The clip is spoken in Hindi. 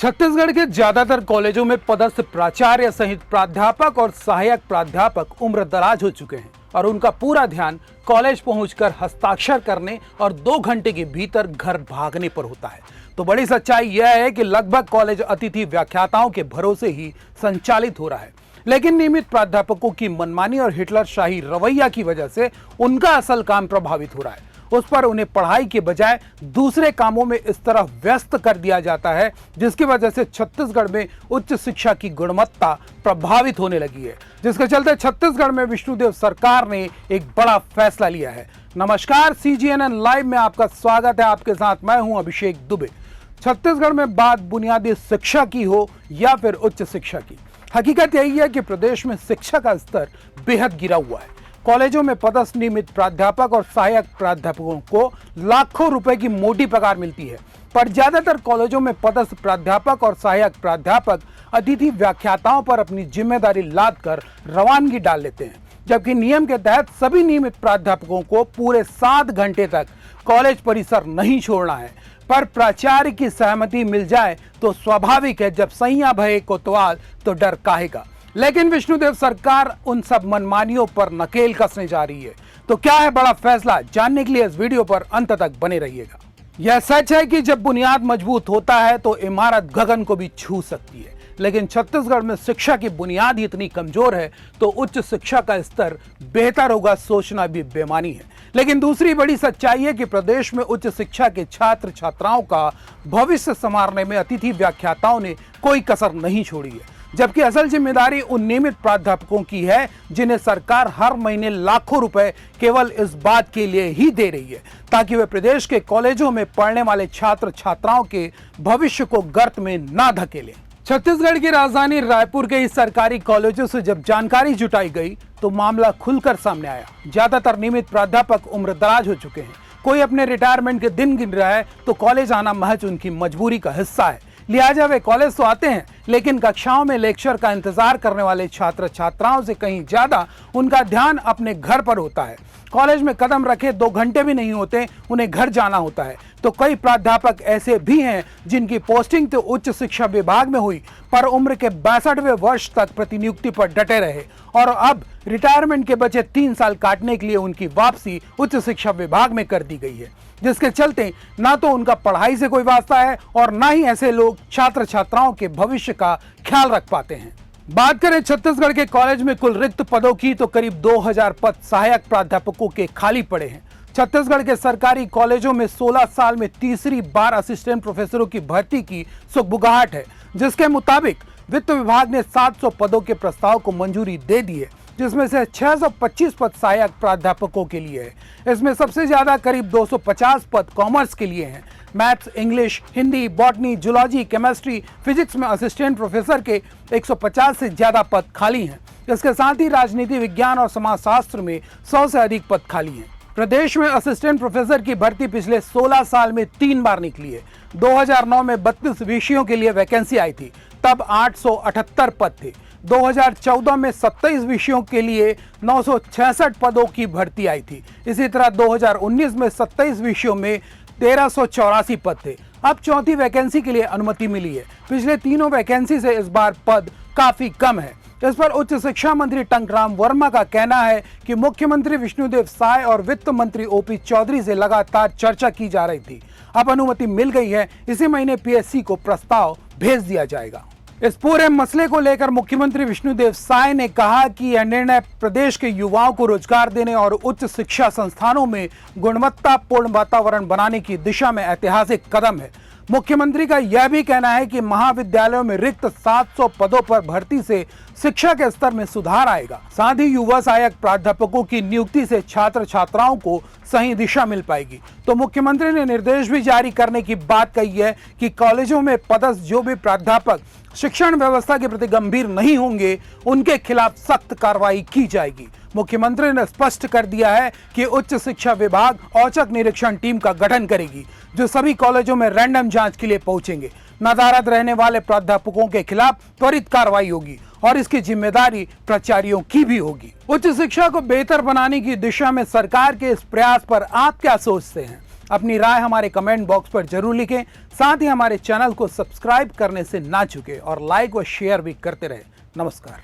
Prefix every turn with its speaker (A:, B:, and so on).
A: छत्तीसगढ़ के ज्यादातर कॉलेजों में पदस्थ प्राचार्य सहित प्राध्यापक और सहायक प्राध्यापक उम्र दराज हो चुके हैं और उनका पूरा ध्यान कॉलेज पहुंचकर हस्ताक्षर करने और 2 घंटे के भीतर घर भागने पर होता है। तो बड़ी सच्चाई यह है कि लगभग कॉलेज अतिथि व्याख्याताओं के भरोसे ही संचालित हो रहा है, लेकिन नियमित प्राध्यापकों की मनमानी और हिटलरशाही रवैया की वजह से उनका असल काम प्रभावित हो रहा है। उस पर उन्हें पढ़ाई के बजाय दूसरे कामों में इस तरह व्यस्त कर दिया जाता है, जिसकी वजह से छत्तीसगढ़ में उच्च शिक्षा की गुणवत्ता प्रभावित होने लगी है, जिसके चलते छत्तीसगढ़ में विष्णुदेव सरकार ने एक बड़ा फैसला लिया है। नमस्कार, CGNN लाइव में आपका स्वागत है। आपके साथ मैं हूं अभिषेक दुबे। छत्तीसगढ़ में बात बुनियादी शिक्षा की हो या फिर उच्च शिक्षा की, हकीकत यही है कि प्रदेश में शिक्षा का स्तर बेहद गिरा हुआ है। कॉलेजों में पदस्थ नियमित प्राध्यापक और सहायक प्राध्यापकों को लाखों रुपए की मोटी पगार मिलती है, पर ज्यादातर कॉलेजों में पदस्थ प्राध्यापक और सहायक प्राध्यापक अतिथि व्याख्याताओं पर अपनी जिम्मेदारी लाद कर रवानगी डाल लेते हैं, जबकि नियम के तहत सभी नियमित प्राध्यापकों को पूरे 7 घंटे तक कॉलेज परिसर नहीं छोड़ना है। पर प्राचार्य की सहमति मिल जाए तो स्वाभाविक है, जब सैया भये कोतवाल तो डर काहे का। लेकिन विष्णुदेव सरकार उन सब मनमानियों पर नकेल कसने जा रही है। तो क्या है बड़ा फैसला, जानने के लिए इस वीडियो पर अंत तक बने रहिएगा। यह सच है कि जब बुनियाद मजबूत होता है तो इमारत गगन को भी छू सकती है, लेकिन छत्तीसगढ़ में शिक्षा की बुनियाद ही इतनी कमजोर है तो उच्च शिक्षा का स्तर बेहतर होगा सोचना भी बेमानी है। लेकिन दूसरी बड़ी सच्चाई है कि प्रदेश में उच्च शिक्षा के छात्र छात्राओं का भविष्य संवारने में अतिथि व्याख्याताओं ने कोई कसर नहीं छोड़ी है, जबकि असल जिम्मेदारी उन नियमित प्राध्यापकों की है जिन्हें सरकार हर महीने लाखों रुपए केवल इस बात के लिए ही दे रही है ताकि वे प्रदेश के कॉलेजों में पढ़ने वाले छात्र छात्राओं के भविष्य को गर्त में ना धकेलें। छत्तीसगढ़ की राजधानी रायपुर के इस सरकारी कॉलेजों से जब जानकारी जुटाई गई तो मामला खुलकर सामने आया। ज्यादातर नियमित प्राध्यापक उम्र दराज हो चुके हैं, कोई अपने रिटायरमेंट के दिन गिन रहा है तो कॉलेज आना महज उनकी मजबूरी का हिस्सा है। लिहाजा वे कॉलेज तो आते हैं, लेकिन कक्षाओं में लेक्चर का इंतजार करने वाले छात्र छात्राओं से कहीं ज्यादा उनका ध्यान अपने घर पर होता है। कॉलेज में कदम रखे 2 घंटे भी नहीं होते, उन्हें घर जाना होता है। तो कई प्राध्यापक ऐसे भी हैं जिनकी पोस्टिंग तो उच्च शिक्षा विभाग में हुई, पर उम्र के 62वें वर्ष तक प्रतिनियुक्ति पर डटे रहे और अब रिटायरमेंट के बचे 3 साल काटने के लिए उनकी वापसी उच्च शिक्षा विभाग में कर दी गई है, जिसके चलते ना तो उनका पढ़ाई से कोई वास्ता है और ना ही ऐसे लोग छात्र छात्राओं के भविष्य का ख्याल रख पाते हैं। बात करें छत्तीसगढ़ के कॉलेज में कुल रिक्त पदों की तो करीब 2000 पद सहायक प्राध्यापकों के खाली पड़े हैं। छत्तीसगढ़ के सरकारी कॉलेजों में 16 साल में तीसरी बार असिस्टेंट प्रोफेसरों की भर्ती की सुगबुगाहट है, जिसके मुताबिक वित्त विभाग ने 700 पदों के प्रस्ताव को मंजूरी दे दी है, जिसमें से 625 पद सहायक प्राध्यापकों के लिए है। इसमें सबसे ज्यादा करीब 250 पद कॉमर्स के लिए हैं। Maths, English, Hindi, botany, zoology, chemistry, physics में असिस्टेंट प्रोफेसर के 150 से ज्यादा पद खाली हैं। इसके साथ ही राजनीति विज्ञान और समाजशास्त्र में 100 से अधिक पद खाली हैं। प्रदेश में असिस्टेंट प्रोफेसर की भर्ती पिछले 16 साल में 3 बार निकली है। 2009 में 32 विषयों के लिए वैकेंसी आई थी, तब 878 पद थे। 2014 में 27 विषयों के लिए 966 पदों की भर्ती आई थी। इसी तरह 2019 में 27 विषयों में 1384 पद थे। अब चौथी वैकेंसी के लिए अनुमति मिली है। पिछले तीनों वैकेंसी से इस बार पद काफी कम है। इस पर उच्च शिक्षा मंत्री टंकराम वर्मा का कहना है कि मुख्यमंत्री विष्णुदेव साय और वित्त मंत्री OP चौधरी से लगातार चर्चा की जा रही थी। अब अनुमति मिल गई है, इसी महीने PSC को प्रस्ताव भेज दिया जाएगा। इस पूरे मसले को लेकर मुख्यमंत्री विष्णुदेव साय ने कहा कि यह निर्णय प्रदेश के युवाओं को रोजगार देने और उच्च शिक्षा संस्थानों में गुणवत्तापूर्ण वातावरण बनाने की दिशा में ऐतिहासिक कदम है। मुख्यमंत्री का यह भी कहना है कि महाविद्यालयों में रिक्त 700 पदों पर भर्ती से शिक्षा के स्तर में सुधार आएगा। साथ ही युवा सहायक प्राध्यापकों की नियुक्ति से छात्र छात्राओं को सही दिशा मिल पाएगी। तो मुख्यमंत्री ने निर्देश भी जारी करने की बात कही है कि कॉलेजों में पदस्थ जो भी प्राध्यापक शिक्षण व्यवस्था के प्रति गंभीर नहीं होंगे, उनके खिलाफ सख्त कार्रवाई की जाएगी। मुख्यमंत्री ने स्पष्ट कर दिया है कि उच्च शिक्षा विभाग औचक निरीक्षण टीम का गठन करेगी, जो सभी कॉलेजों में रैंडम जांच के लिए पहुंचेंगे। नदारद रहने वाले प्राध्यापकों के खिलाफ त्वरित कार्रवाई होगी और इसकी जिम्मेदारी प्राचार्यों की भी होगी। उच्च शिक्षा को बेहतर बनाने की दिशा में सरकार के इस प्रयास पर आप क्या सोचते हैं? अपनी राय हमारे कमेंट बॉक्स पर जरूर लिखें। साथ ही हमारे चैनल को सब्सक्राइब करने से ना चूकें और लाइक व शेयर भी करते रहे। नमस्कार।